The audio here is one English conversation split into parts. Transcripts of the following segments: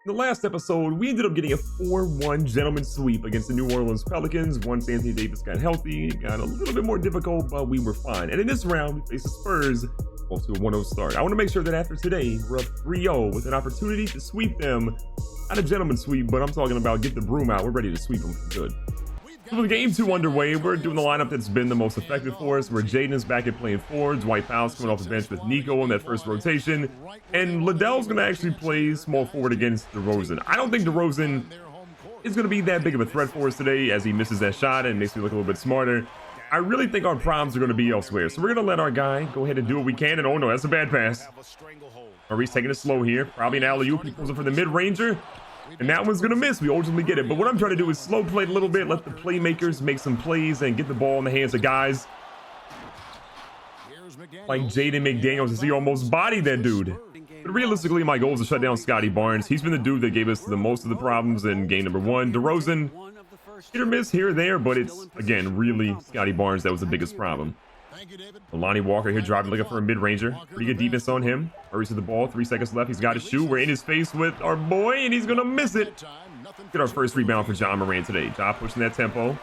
In the last episode, we ended up getting a 4-1 gentleman sweep against the New Orleans Pelicans. Once Anthony Davis got healthy, it got a little bit more difficult, but we were fine. And in this round, we face the Spurs, off to a 1-0 start. I want to make sure that after today, we're up 3-0 with an opportunity to sweep them. Not a gentleman sweep, but I'm talking about get the broom out. We're ready to sweep them for good. So with game 2 underway, we're doing the lineup that's been the most effective for us, where Jaden is back at playing forward, Dwight Powell's coming off the bench with Nico in that first rotation, and Liddell's going to actually play small forward against DeRozan. I don't think DeRozan is going to be that big of a threat for us today, as he misses that shot and makes me look a little bit smarter. I really think our problems are going to be elsewhere, so we're going to let our guy go ahead and do what we can, and oh no, that's a bad pass. Maurice taking it slow here, probably an alley-oop. He pulls it for the mid-ranger. And that one's gonna miss. We ultimately get it. But what I'm trying to do is slow play it a little bit, let the playmakers make some plays and get the ball in the hands of guys like Jaden McDaniels, as he almost bodied that dude. But realistically, my goal is to shut down Scotty Barnes. He's been the dude that gave us the most of the problems in game number 1. DeRozan, hit or miss here or there, but it's, again, really Scotty Barnes that was the biggest problem. Lonnie Walker here driving, looking for a mid-ranger. Pretty good defense on him. Hurries to the ball. 3 seconds left. He's got his shoe. We're in his face with our boy, and he's going to miss it. Get our first rebound for Ja Morant today. Ja pushing that tempo.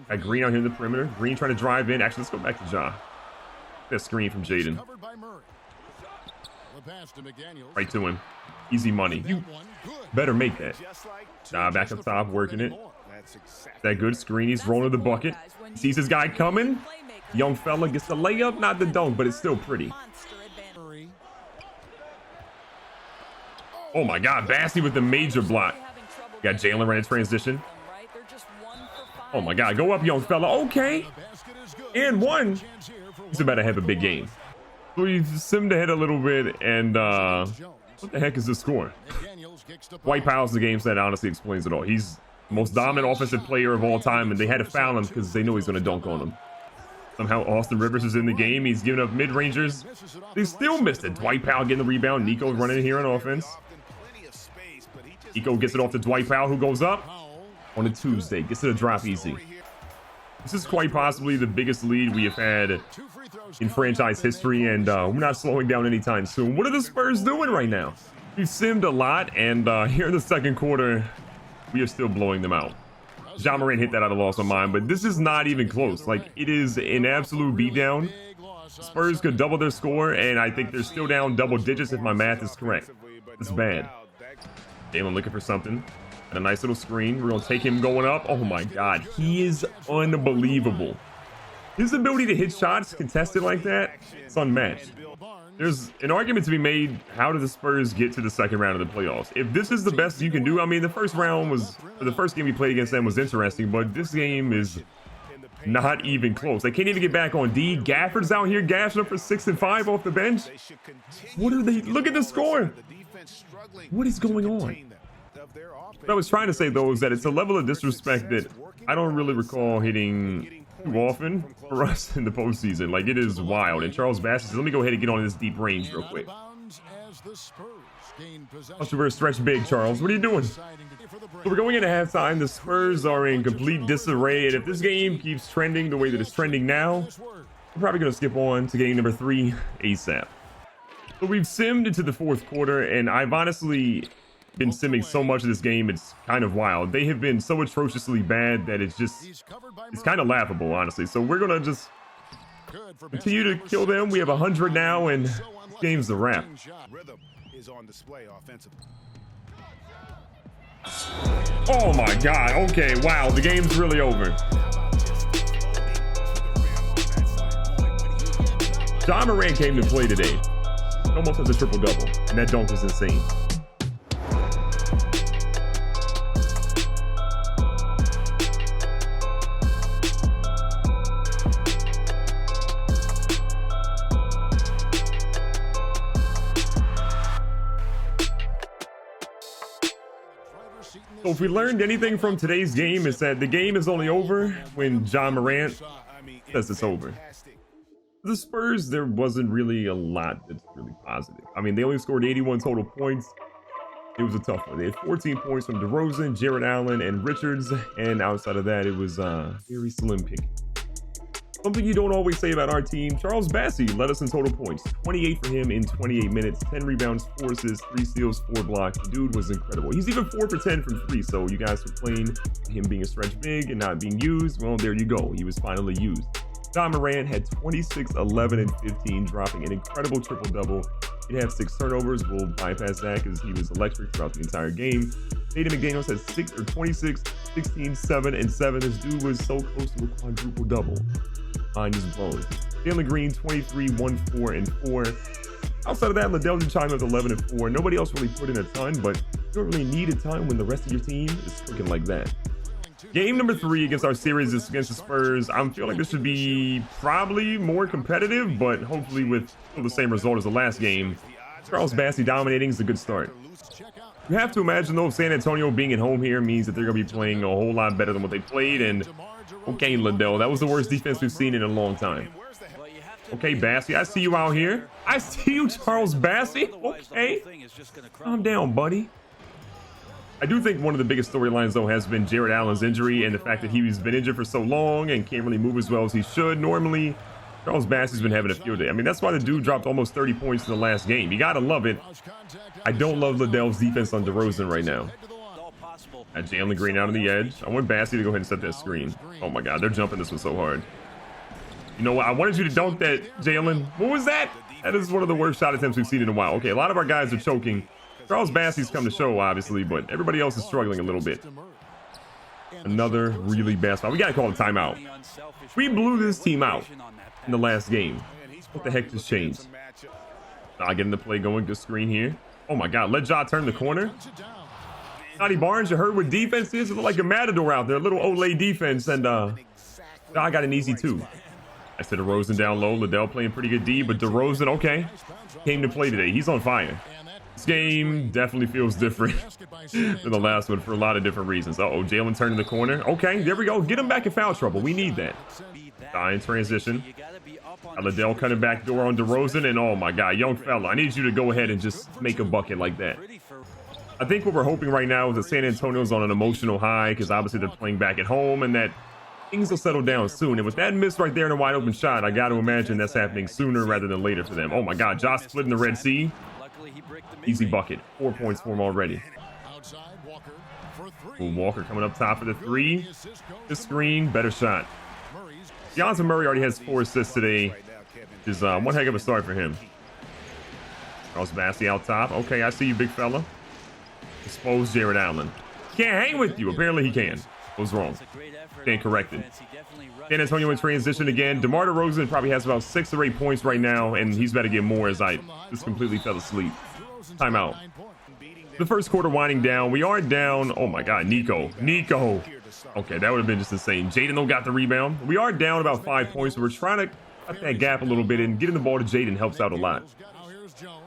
Got Green out here in the perimeter. Green trying to drive in. Actually, let's go back to Ja. That screen from Jaden. Right to him. Easy money. You better make that. Ja back up top, working it. That good screen. He's rolling the bucket. Sees his guy coming. Young fella gets the layup, not the dunk, but it's still pretty. Oh my God, Bassey with the major block. Got Jalen running transition. Oh my God, go up, young fella. Okay. And one. He's about to have a big game. So we've simmed ahead a little bit, and what the heck is the score? Dwight Powell's the game set honestly explains it all. He's the most dominant offensive player of all time, and they had to foul him because they know he's going to dunk on him. Somehow Austin Rivers is in the game. He's giving up mid-rangers. They still missed it. Dwight Powell getting the rebound. Nico running here on offense. Nico gets it off to Dwight Powell, who goes up on a Tuesday. Gets it a drop easy. This is quite possibly the biggest lead we have had in franchise history, and we're not slowing down anytime soon. What are the Spurs doing right now? We've simmed a lot, and here in the second quarter, we are still blowing them out. Ja Morant hit that out of loss on mine, but this is not even close. Like, it is an absolute beatdown. Spurs could double their score, and I think they're still down double digits if my math is correct. It's bad. Jalen looking for something. And a nice little screen. We're going to take him going up. Oh my God. He is unbelievable. His ability to hit shots contested like that, it's unmatched. There's an argument to be made. How did the Spurs get to the second round of the playoffs? If this is the best you can do, I mean, the first round was, or the first game we played against them was interesting, but this game is not even close. They can't even get back on D. Gafford's out here gashing up for 6 and 5 off the bench. What are they? Look at the score. What is going on? What I was trying to say, though, is that it's a level of disrespect that I don't really recall hitting too often for us in the postseason. Like, it is wild. And Charles Bass says, let me go ahead and get on this deep range real quick. Let's reverse stretch big, Charles. What are you doing? So we're going into halftime. The Spurs are in complete disarray, and if this game keeps trending the way that it's trending now, we're probably going to skip on to game number 3 ASAP. So we've simmed into the fourth quarter, and I've honestly been simming so much of this game, it's kind of wild. They have been so atrociously bad that it's kind of laughable, honestly. So we're gonna just continue to kill them. We have 100 now, and this game's a wrap. Oh my God. Okay, wow, the game's really over. Ja Morant came to play today. Almost has a triple-double, and that dunk was insane. So if we learned anything from today's game, is that the game is only over when Ja Morant says it's over. The Spurs, there wasn't really a lot that's really positive. I mean, they only scored 81 total points. It was a tough one. They had 14 points from DeRozan, Jared Allen, and Richards. And outside of that, it was very slim pick. Something you don't always say about our team, Charles Bassey led us in total points. 28 for him in 28 minutes, 10 rebounds, 4 assists, 3 steals, 4 blocks. The dude was incredible. He's even 4 for 10 from 3, so you guys complain him being a stretch big and not being used. Well, there you go. He was finally used. Ja Morant had 26, 11, and 15, dropping an incredible triple-double. He'd have 6 turnovers. We'll bypass that because he was electric throughout the entire game. Jaden McDaniels had 26, 16, 7, and 7. This dude was so close to a quadruple double. Mind is blown. Jalen Green, 23, 1, 4, and 4. Outside of that, Liddell did chime with 11 and 4. Nobody else really put in a ton, but you don't really need a ton when the rest of your team is cooking like that. Game number 3 against our series is against the Spurs. I feel like this should be probably more competitive, but hopefully with the same result as the last game. Charles Bassey dominating is a good start. You have to imagine, though, San Antonio being at home here means that they're going to be playing a whole lot better than what they played. And okay, Liddell, that was the worst defense we've seen in a long time. Okay, Bassey, I see you out here. I see you, Charles Bassey. Okay, calm down, buddy. I do think one of the biggest storylines, though, has been Jared Allen's injury and the fact that he's been injured for so long and can't really move as well as he should. Normally, Charles Bassey's been having a field day. I mean, that's why the dude dropped almost 30 points in the last game. You got to love it. I don't love Liddell's defense on DeRozan right now. Got Jalen Green out on the edge. I want Bassey to go ahead and set that screen. Oh, my God. They're jumping this one so hard. You know what? I wanted you to dunk that, Jalen. What was that? That is one of the worst shot attempts we've seen in a while. Okay, a lot of our guys are choking. Charles Bassey's come to show, obviously, but everybody else is struggling a little bit. Another really bad spot. We got to call a timeout. We blew this team out in the last game. What the heck just changed? Getting the play going. Good screen here. Oh, my God. Let Ja turn the corner. Scotty Barnes, you heard what defense is? It looked like a Matador out there. A little Olay defense. And Ja got an easy 2. I said DeRozan down low. Liddell playing pretty good D, but DeRozan, okay, came to play today. He's on fire. This game definitely feels different than the last one for a lot of different reasons. Uh-oh, Jalen turning the corner. Okay, there we go. Get him back in foul trouble. We need that. In transition. Liddell cutting back door on DeRozan, and oh my God, young fella, I need you to go ahead and just make a bucket like that. I think what we're hoping right now is that San Antonio's on an emotional high because obviously they're playing back at home and that things will settle down soon. And with that miss right there in a wide open shot, I got to imagine that's happening sooner rather than later for them. Oh my God, Josh splitting the Red Sea. Easy bucket. 4 points for him already. Ooh, Walker coming up top for the 3. The screen, better shot. Dejounte Murray already has 4 assists today, which is one heck of a start for him. Charles Bassey out top. Okay, I see you, big fella. Expose Jared Allen. Can't hang with you. Apparently he can. What's wrong? Can't correct it. San Antonio in transition again. DeMar DeRozan probably has about 6 or 8 points right now, and he's about to get more as I just completely fell asleep. Timeout. The first quarter winding down. We are down. Oh my God, Nico. Okay, that would have been just insane. Jaden though got the rebound. We are down about 5 points, so we're trying to cut that gap a little bit, and getting the ball to Jaden helps out a lot.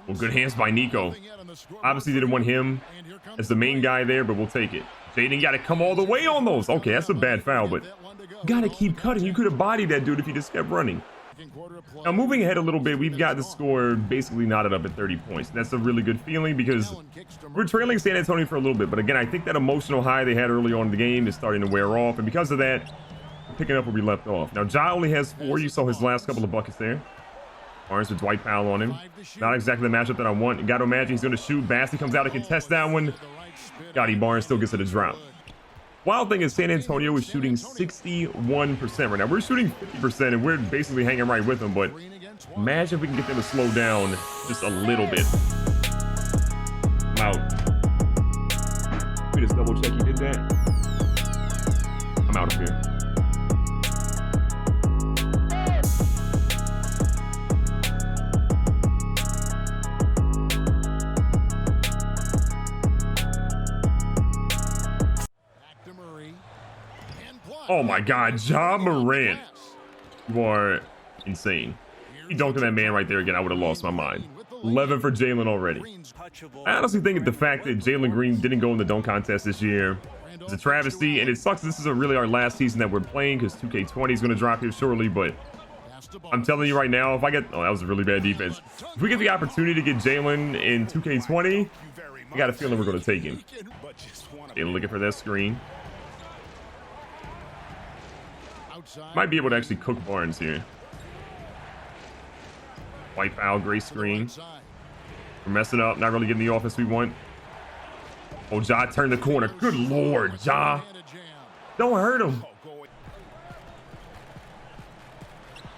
Well, good hands by Nico. Obviously didn't want him as the main guy there, but we'll take it. Jaden got to come all the way on those. Okay, that's a bad foul, but got to keep cutting. You could have bodied that dude if he just kept running. Now, moving ahead a little bit, we've got the score basically knotted up at 30 points. That's a really good feeling because we're trailing San Antonio for a little bit. But again, I think that emotional high they had early on in the game is starting to wear off. And because of that, we're picking up where we left off. Now, Ja only has 4. You saw his last couple of buckets there. Barnes with Dwight Powell on him. Not exactly the matchup that I want. You got to imagine he's going to shoot. Bassey comes out and contest that one. Scotty Barnes still gets it a drop. Wild thing is San Antonio is shooting 61% right now. We're shooting 50% and we're basically hanging right with them, but imagine if we can get them to slow down just a little bit. I'm out. Let me just double check you did that. I'm out of here. Oh my God, Ja Morant. You are insane. He dunked on that man right there again. I would have lost my mind. 11 for Jalen already. I honestly think that the fact that Jalen Green didn't go in the dunk contest this year is a travesty, and it sucks. This is really our last season that we're playing because 2K20 is going to drop here shortly, but I'm telling you right now, if I get... Oh, that was a really bad defense. If we get the opportunity to get Jalen in 2K20, I got a feeling we're going to take him. Jalen looking for that screen. Might be able to actually cook Barnes here. White foul, gray screen. We're messing up, not really getting the offense we want. Oh, Ja turned the corner. Good Lord, Ja. Don't hurt him.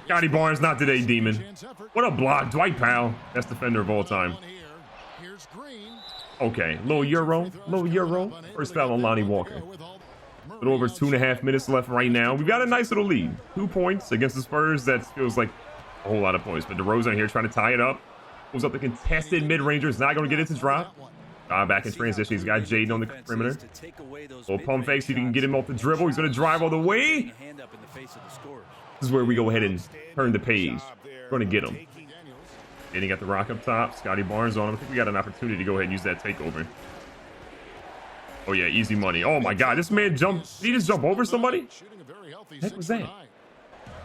Scotty Barnes, not today, Demon. What a block. Dwight Powell, best defender of all time. Okay, little Euro. First foul on Lonnie Walker. A little over 2.5 minutes left right now. We've got a nice little lead. 2 points against the Spurs. That feels like a whole lot of points. But DeRozan here trying to tie it up. Pulls up the contested mid-ranger. Is not going to get it to drop. Back in transition. He's got Jaden on the perimeter. Little pump fake. See if he can get him off the dribble. He's going to drive all the way. This is where we go ahead and turn the page. We're going to get him. And he got the rock up top. Scotty Barnes on him. I think we got an opportunity to go ahead and use that takeover. Oh, yeah. Easy money. Oh, my God. This man jumped. Did he just jump over somebody? What the heck was that?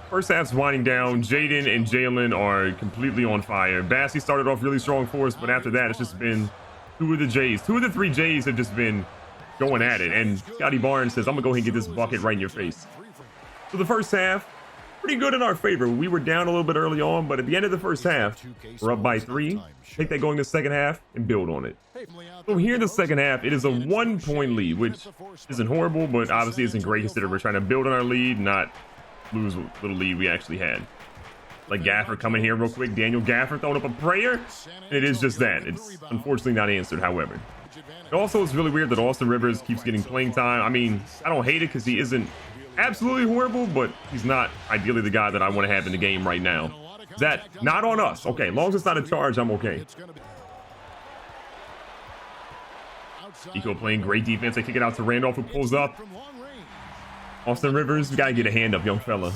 First half's winding down. Jaden and Jalen are completely on fire. Bassey started off really strong for us, but after that, it's just been two of the J's. 2 of the 3 J's have just been going at it. And Scotty Barnes says, I'm going to go ahead and get this bucket right in your face. So the first half, pretty good in our favor. We were down a little bit early on, but at the end of the first half, we're up by 3. Take that going to the second half and build on it. So here in the second half, it is a 1-point lead, which isn't horrible, but obviously isn't great considering we're trying to build on our lead, not lose what little lead we actually had. Like Gaffer coming here real quick. Daniel Gaffer throwing up a prayer. And it is just that. It's unfortunately not answered, however. It also is really weird that Austin Rivers keeps getting playing time. I mean, I don't hate it because he isn't absolutely horrible, but he's not ideally the guy that I want to have in the game right now. Is that not on us? Okay, as long as it's not a charge, I'm okay. Nico playing great defense. They kick it out to Randolph, who pulls up. Austin Rivers, we got to get a hand up, young fella.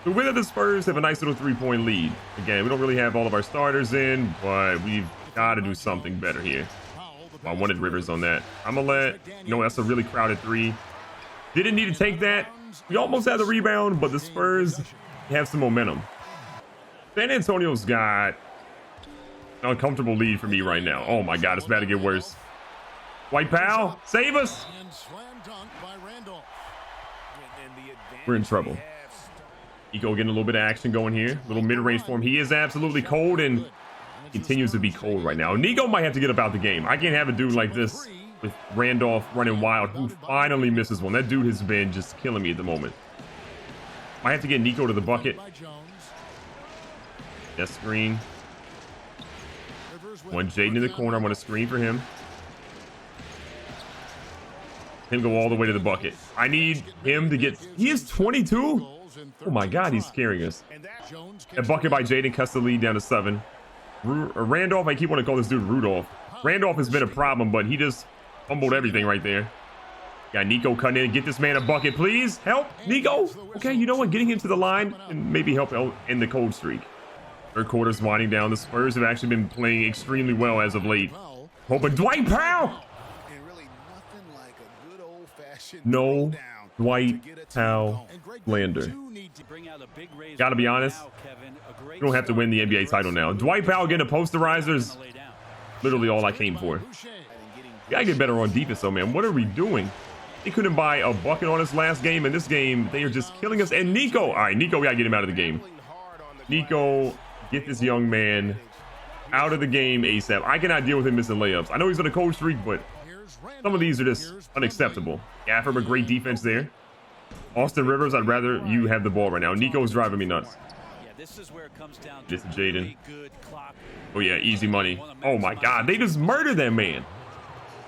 The win of the Spurs have a nice little 3-point lead. Again, we don't really have all of our starters in, but we've got to do something better here. I wanted Rivers on that. I'm going to let, that's a really crowded 3. Didn't need to take that. We almost had the rebound, but the Spurs have some momentum. San Antonio's got an uncomfortable lead for me right now. Oh my God, it's about to get worse. White Powell, save us. We're in trouble. Nico getting a little bit of action going here. Little mid-range for him. He is absolutely cold and continues to be cold right now. Nico might have to get up out the game. I can't have a dude like this with Randolph running wild who finally misses one. That dude has been just killing me at the moment. Might have to get Nico to the bucket. That screen. One Jaden in the corner. I want to screen for him. Him go all the way to the bucket. I need him to get... He is 22? Oh my God, he's scaring us. That bucket by Jaden cuts the lead down to 7. Randolph, I keep wanting to call this dude Rudolph. Randolph has been a problem, but he just fumbled everything right there. Got Nico cutting in. Get this man a bucket, please. Help, Nico. Okay, you know what? Getting him to the line and maybe help out in the cold streak. Third quarter's winding down. The Spurs have actually been playing extremely well as of late. Hoping Dwight Powell. No Dwight Powell slander. Gotta be honest, we don't have to win the NBA title now. Dwight Powell getting a posterizer is literally all I came for. Gotta get better on defense though, man. What are we doing? They couldn't buy a bucket on us last game. In this game, they are just killing us. And Nico, all right, Nico, we gotta get him out of the game. Nico, get this young man out of the game ASAP. I cannot deal with him missing layups. I know he's on a cold streak, but some of these are just unacceptable. Gaffer, a great defense there. Austin Rivers, I'd rather you have the ball right now. Nico's driving me nuts. This is Jaden. Oh yeah, easy money. Oh my God, they just murdered that man.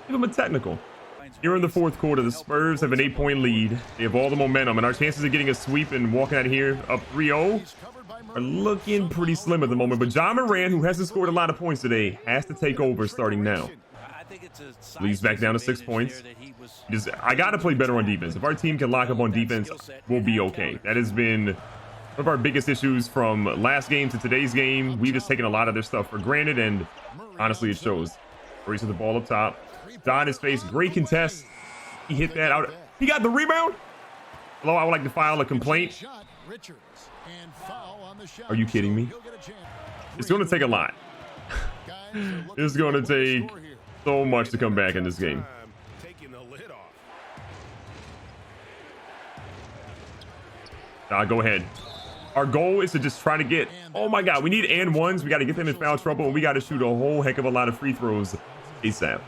Give him a technical. Here in the fourth quarter, the Spurs have an 8-point lead. They have all the momentum, and our chances of getting a sweep and walking out of here up 3-0 are looking pretty slim at the moment. But Ja Morant, who hasn't scored a lot of points today, has to take over starting now. Leads back down to 6 points. I got to play better on defense. If our team can lock up on defense, we'll be okay. That has been one of our biggest issues from last game to today's game. We've just taken a lot of their stuff for granted, and honestly, it shows. Races the ball up top. Dot his face. Great contest. He hit that out. He got the rebound. Hello, I would like to file a complaint. Are you kidding me? It's going to take a lot. It's going to take so much to come back in this game. Go ahead. Our goal is to just try to get, oh my God, we need and ones. We got to get them in foul trouble, and we got to shoot a whole heck of a lot of free throws ASAP.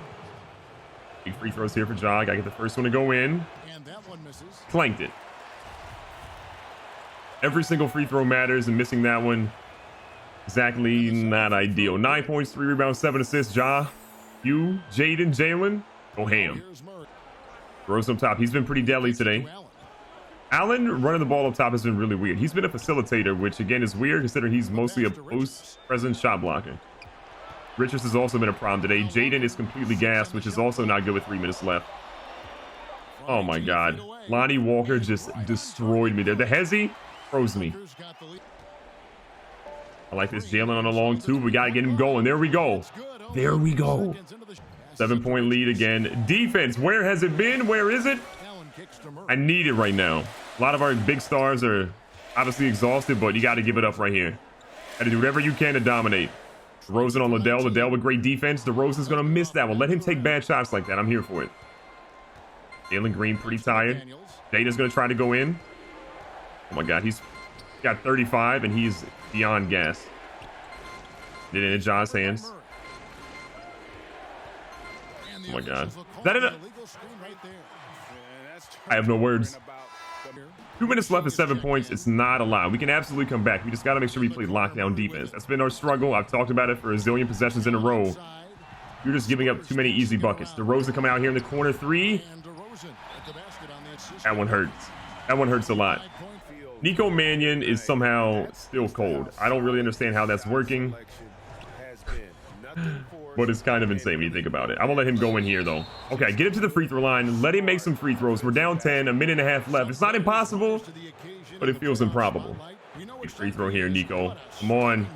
Big free throws here for Ja. Got to get the first one to go in. Clanked it. Every single free throw matters, and missing that one, exactly not ideal. 9 points, 3 rebounds, 7 assists. Ja, you, Jaden, Jalen, go ham. Throws up top. He's been pretty deadly today. Allen running the ball up top has been really weird. He's been a facilitator, which again is weird considering he's mostly a post-present shot blocker. Richards has also been a problem today. Jaden is completely gassed, which is also not good with 3 minutes left. Oh my God. Lonnie Walker just destroyed me there. The hezzy froze me. I like this. Jalen on a long 2. We got to get him going. There we go. There we go. 7-point lead again. Defense, where has it been? Where is it? I need it right now. A lot of our big stars are obviously exhausted, but you got to give it up right here. Got to do whatever you can to dominate. DeRozan on Liddell. Liddell with great defense. DeRozan's going to miss that one. Let him take bad shots like that. I'm here for it. Jalen Green pretty tired. Data's going to try to go in. Oh my God, he's got 35 and he's beyond gas. Get it in Ja's hands. Oh my God. Is that it? I have no words. 2 minutes left at 7 points. It's not a lot. We can absolutely come back. We just got to make sure we play lockdown defense. That's been our struggle. I've talked about it for a zillion possessions in a row. You're just giving up too many easy buckets. DeRozan coming out here in the corner 3. That one hurts. That one hurts a lot. Nico Mannion is somehow still cold. I don't really understand how that's working. But it's kind of insane when you think about it. I'm gonna let him go in here though. Okay, get him to the free throw line. Let him make some free throws. We're down 10, a minute and a half left. It's not impossible, but it feels improbable. Big free throw here, Nico. Come on.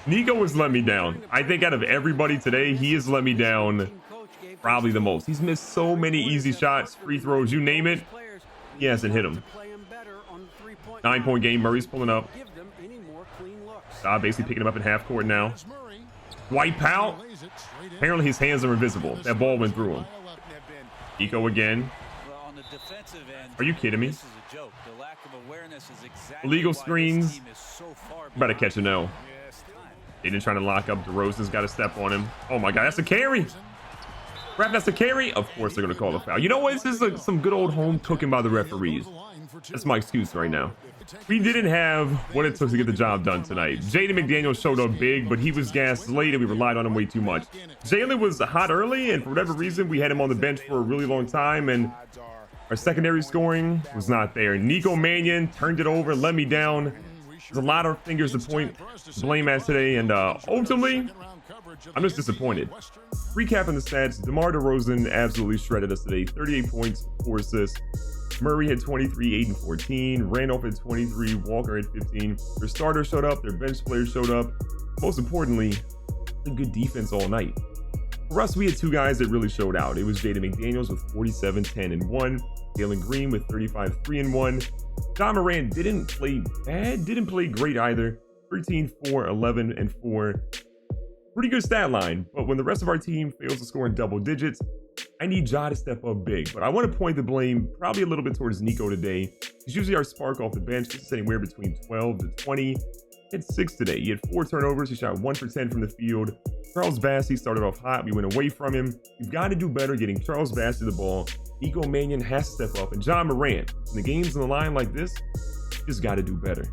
Nico has let me down. I think out of everybody today, he has let me down probably the most. He's missed so many easy shots, free throws, you name it. He hasn't hit them. 9-point game. Murray's pulling up. Basically picking him up in half court now. Wipe out. Apparently his hands are invisible. That ball went through him. Nico again. Are you kidding me? Illegal screens. Better catch a no. They didn't try to lock up. DeRozan's got to step on him. Oh my God, that's a carry. Ref, that's a carry. Of course they're going to call a foul. You know what? This is some good old home cooking by the referees. That's my excuse right now. We didn't have what it took to get the job done tonight. Jaden McDaniels showed up big, but he was gassed late and we relied on him way too much. Jalen was hot early, and for whatever reason, we had him on the bench for a really long time, and our secondary scoring was not there. Nico Mannion turned it over, let me down. There's a lot of fingers to point blame at today, and ultimately, I'm just disappointed. Recapping the stats, DeMar DeRozan absolutely shredded us today. 38 points, 4 assists. Murray had 23, 8 and 14. Randolph had 23. Walker had 15. Their starters showed up. Their bench players showed up. Most importantly, a good defense all night. For us, we had 2 guys that really showed out. It was Jaden McDaniels with 47, 10 and 1. Jalen Green with 35, 3 and 1. Ja Morant didn't play bad. Didn't play great either. 13, 4, 11 and 4. Pretty good stat line. But when the rest of our team fails to score in double digits, I need Ja to step up big, but I want to point the blame probably a little bit towards Nico today. He's usually our spark off the bench. This is anywhere between 12 to 20. He had 6 today. He had 4 turnovers. He shot 1 for 10 from the field. Charles Bassey started off hot. We went away from him. You've got to do better getting Charles Bassey the ball. Nico Mannion has to step up. And Ja Morant, when the game's on the line like this, you just got to do better.